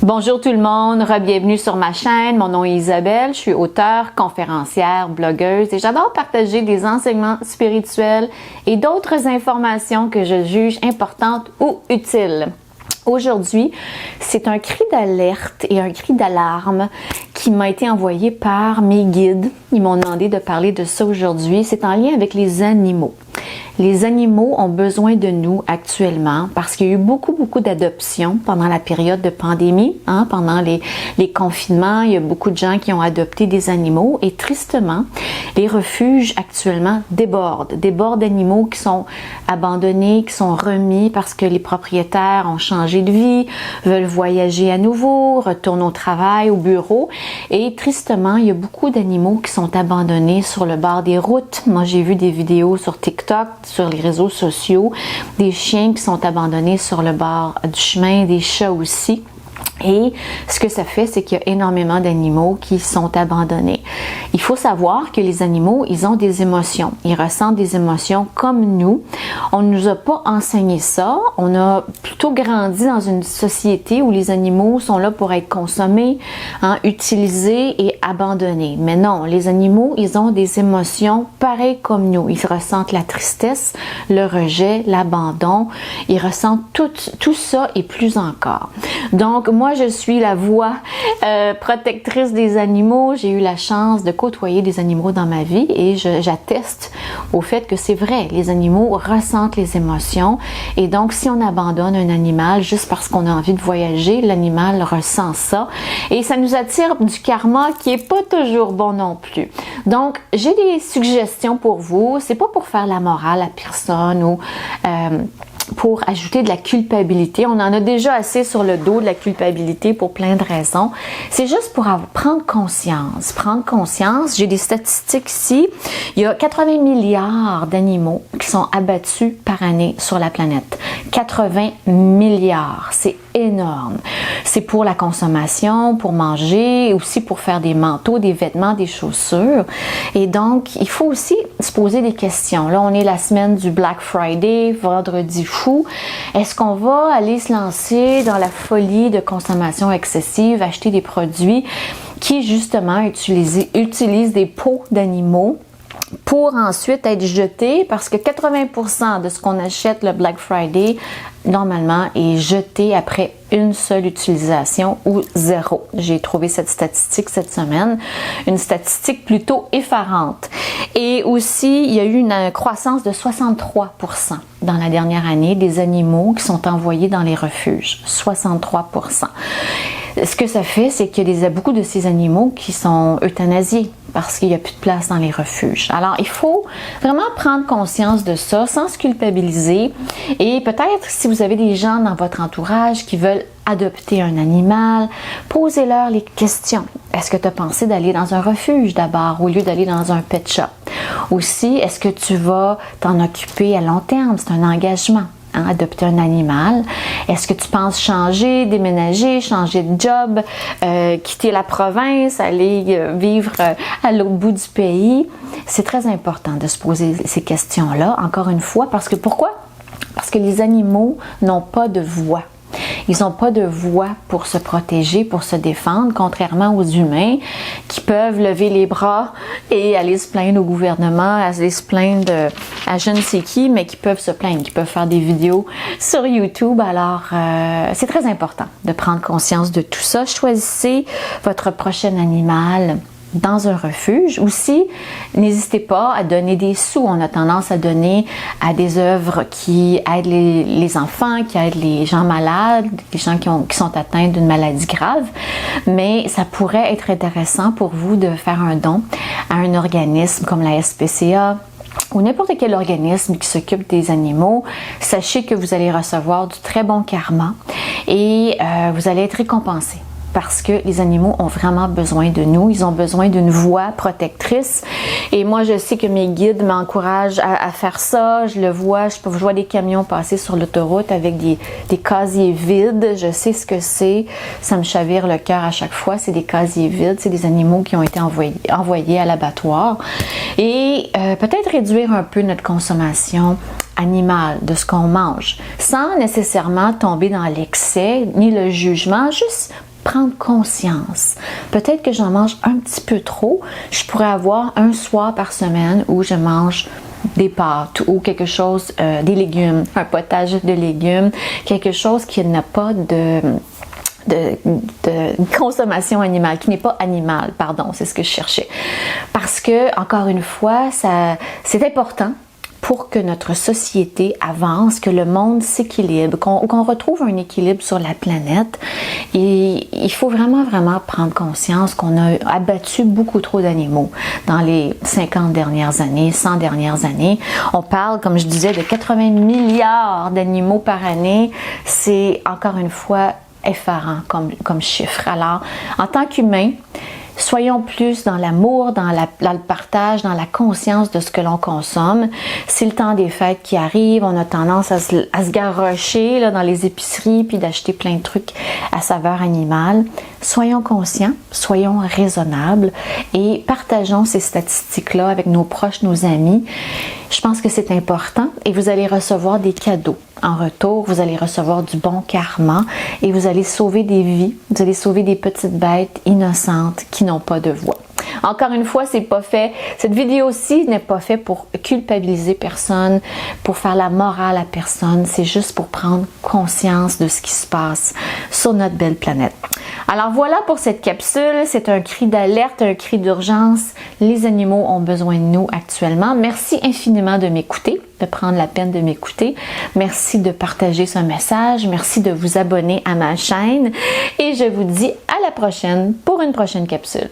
Bonjour tout le monde, bienvenue sur ma chaîne. Mon nom est Isabelle, je suis auteure, conférencière, blogueuse et j'adore partager des enseignements spirituels et d'autres informations que je juge importantes ou utiles. Aujourd'hui, c'est un cri d'alerte et un cri d'alarme qui m'a été envoyé par mes guides. Ils m'ont demandé de parler de ça aujourd'hui. C'est en lien avec les animaux. Les animaux ont besoin de nous actuellement parce qu'il y a eu beaucoup d'adoptions pendant la période de pandémie, pendant les confinements. Il y a beaucoup de gens qui ont adopté des animaux et tristement, les refuges actuellement débordent d'animaux qui sont abandonnés, qui sont remis parce que les propriétaires ont changé de vie, veulent voyager à nouveau, retournent au travail, au bureau et tristement, il y a beaucoup d'animaux qui sont abandonnés sur le bord des routes. Moi, j'ai vu des vidéos sur TikTok, sur les réseaux sociaux, des chiens qui sont abandonnés sur le bord du chemin, des chats aussi. Et ce que ça fait, c'est qu'il y a énormément d'animaux qui sont abandonnés. Il faut savoir que les animaux, ils ont des émotions. Ils ressentent des émotions comme nous. On ne nous a pas enseigné ça. On a plutôt grandi dans une société où les animaux sont là pour être consommés, utilisés et abandonnés. Mais non, les animaux, ils ont des émotions pareilles comme nous. Ils ressentent la tristesse, le rejet, l'abandon. Ils ressentent tout ça et plus encore. Donc, moi, je suis la voix protectrice des animaux. J'ai eu la chance de côtoyer des animaux dans ma vie et j'atteste au fait que c'est vrai. Les animaux ressentent les émotions et donc si on abandonne un animal juste parce qu'on a envie de voyager, l'animal ressent ça et ça nous attire du karma qui est pas toujours bon non plus. Donc, j'ai des suggestions pour vous. C'est pas pour faire la morale à personne ou pour ajouter de la culpabilité. On en a déjà assez sur le dos de la culpabilité pour plein de raisons. C'est juste pour prendre conscience. Prendre conscience, j'ai des statistiques ici. Il y a 80 milliards d'animaux qui sont abattus par année sur la planète. 80 milliards, c'est énorme. C'est pour la consommation, pour manger, aussi pour faire des manteaux, des vêtements, des chaussures. Et donc, il faut aussi se poser des questions. Là, on est la semaine du Black Friday, vendredi fou. Est-ce qu'on va aller se lancer dans la folie de consommation excessive, acheter des produits qui, justement, utilisent des peaux d'animaux pour ensuite être jeté parce que 80% de ce qu'on achète le Black Friday, normalement, est jeté après une seule utilisation ou zéro. J'ai trouvé cette statistique cette semaine, une statistique plutôt effarante. Et aussi, il y a eu une croissance de 63% dans la dernière année des animaux qui sont envoyés dans les refuges. 63%. Ce que ça fait, c'est qu'il y a beaucoup de ces animaux qui sont euthanasiés parce qu'il n'y a plus de place dans les refuges. Alors, il faut vraiment prendre conscience de ça sans se culpabiliser et peut-être si vous avez des gens dans votre entourage qui veulent adopter un animal, posez-leur les questions. Est-ce que tu as pensé d'aller dans un refuge d'abord au lieu d'aller dans un pet shop? Aussi, est-ce que tu vas t'en occuper à long terme? C'est un engagement. Adopter un animal. Est-ce que tu penses changer, déménager, changer de job, quitter la province, aller vivre à l'autre bout du pays? C'est très important de se poser ces questions-là, encore une fois, parce que pourquoi? Parce que les animaux n'ont pas de voix. Ils n'ont pas de voix pour se protéger, pour se défendre, contrairement aux humains qui peuvent lever les bras et aller se plaindre au gouvernement, aller se plaindre à je ne sais qui, mais qui peuvent se plaindre, qui peuvent faire des vidéos sur YouTube. Alors, c'est très important de prendre conscience de tout ça. Choisissez votre prochain animal dans un refuge. Aussi, n'hésitez pas à donner des sous. On a tendance à donner à des œuvres qui aident les enfants, qui aident les gens malades, les gens qui sont atteints d'une maladie grave. Mais ça pourrait être intéressant pour vous de faire un don à un organisme comme la SPCA ou n'importe quel organisme qui s'occupe des animaux. Sachez que vous allez recevoir du très bon karma et vous allez être récompensé. Parce que les animaux ont vraiment besoin de nous. Ils ont besoin d'une voix protectrice. Et moi, je sais que mes guides m'encouragent à faire ça. Je le vois. Je vois des camions passer sur l'autoroute avec des casiers vides. Je sais ce que c'est. Ça me chavire le cœur à chaque fois. C'est des casiers vides. C'est des animaux qui ont été envoyés à l'abattoir. Et peut-être réduire un peu notre consommation animale, de ce qu'on mange, sans nécessairement tomber dans l'excès ni le jugement, juste prendre conscience. Peut-être que j'en mange un petit peu trop. Je pourrais avoir un soir par semaine où je mange des pâtes ou quelque chose, des légumes, un potage de légumes, quelque chose qui n'a pas de consommation animale, qui n'est pas animal, pardon, c'est ce que je cherchais. Parce que, encore une fois, c'est important pour que notre société avance, que le monde s'équilibre, qu'on retrouve un équilibre sur la planète. Et il faut vraiment prendre conscience qu'on a abattu beaucoup trop d'animaux dans les 50 dernières années, 100 dernières années. On parle, comme je disais, de 80 milliards d'animaux par année. C'est, encore une fois, effarant comme chiffre. Alors, en tant qu'humain, soyons plus dans l'amour, dans le partage, dans la conscience de ce que l'on consomme. C'est le temps des fêtes qui arrive, on a tendance à se garrocher là, dans les épiceries puis d'acheter plein de trucs à saveur animale. Soyons conscients, soyons raisonnables et partageons ces statistiques-là avec nos proches, nos amis. Je pense que c'est important et vous allez recevoir des cadeaux. En retour, vous allez recevoir du bon karma et vous allez sauver des vies, vous allez sauver des petites bêtes innocentes qui n'ont pas de voix. Encore une fois, c'est pas fait. Cette vidéo-ci n'est pas faite pour culpabiliser personne, pour faire la morale à personne. C'est juste pour prendre conscience de ce qui se passe sur notre belle planète. Alors voilà pour cette capsule. C'est un cri d'alerte, un cri d'urgence. Les animaux ont besoin de nous actuellement. Merci infiniment de m'écouter, de prendre la peine de m'écouter. Merci de partager ce message. Merci de vous abonner à ma chaîne. Et je vous dis à la prochaine pour une prochaine capsule.